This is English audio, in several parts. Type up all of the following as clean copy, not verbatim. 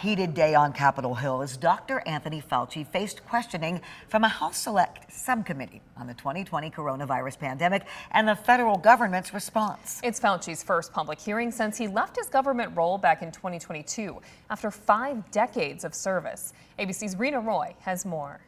heated day on Capitol Hill as Dr. Anthony Fauci faced questioning from a House Select Subcommittee on the 2020 coronavirus pandemic and the federal government's response. It's Fauci's first public hearing since he left his government role back in 2022 after 5 decades of service. ABC's Rena Roy has more.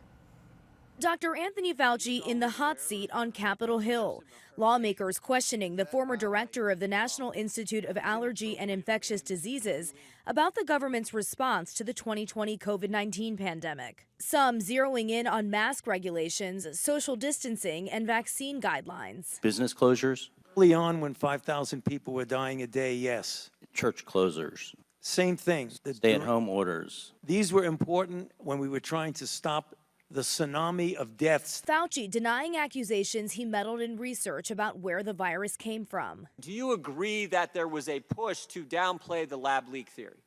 Dr. Anthony Fauci in the hot seat on Capitol Hill. Lawmakers questioning the former director of the National Institute of Allergy and Infectious Diseases about the government's response to the 2020 COVID-19 pandemic. Some zeroing in on mask regulations, social distancing, and vaccine guidelines. Business closures? Early on, when 5,000 people were dying a day, yes. Church closures? Same thing. Stay-at-home orders? These were important when we were trying to stop the tsunami of deaths. Fauci denying accusations he meddled in research about where the virus came from. Do you agree that there was a push to downplay the lab leak theory?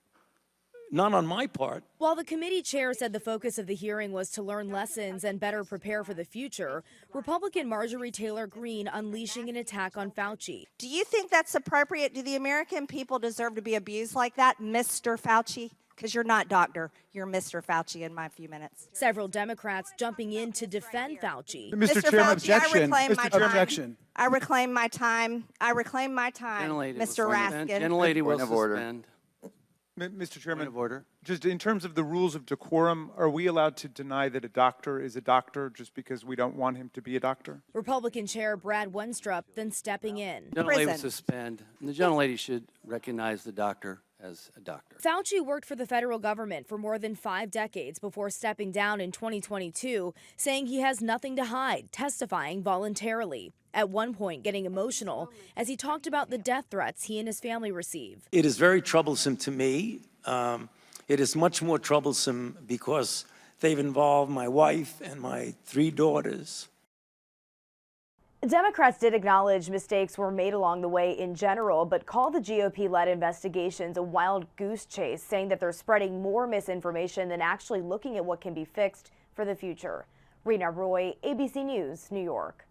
Not on my part. While the committee chair said the focus of the hearing was to learn lessons and better prepare for the future, Republican Marjorie Taylor Greene unleashing an attack on Fauci. Do you think that's appropriate? Do the American people deserve to be abused like that, Mr. Fauci? Because you're not doctor, you're Mr. Fauci in my few minutes. Several Democrats jumping in to defend Fauci. Mr. Chairman, objection. Mr. Chairman, objection. I reclaim my time. I reclaim my time, Mr. Raskin. Gentlelady will suspend. Mr. Chairman, Point of order. Just in terms of the rules of decorum, are we allowed to deny that a doctor is a doctor just because we don't want him to be a doctor? Republican Chair Brad Wenstrup then stepping in. Gentlelady will suspend. And the gentlelady should recognize the doctor as a doctor. Fauci worked for the federal government for more than 5 decades before stepping down in 2022, saying he has nothing to hide, testifying voluntarily. At one point getting emotional as he talked about the death threats he and his family receive. It is very troublesome to me. It is much more troublesome because they've involved my wife and my 3 daughters. Democrats did acknowledge mistakes were made along the way in general, but called the GOP-led investigations a wild goose chase, saying that they're spreading more misinformation than actually looking at what can be fixed for the future. Rena Roy, ABC News, New York.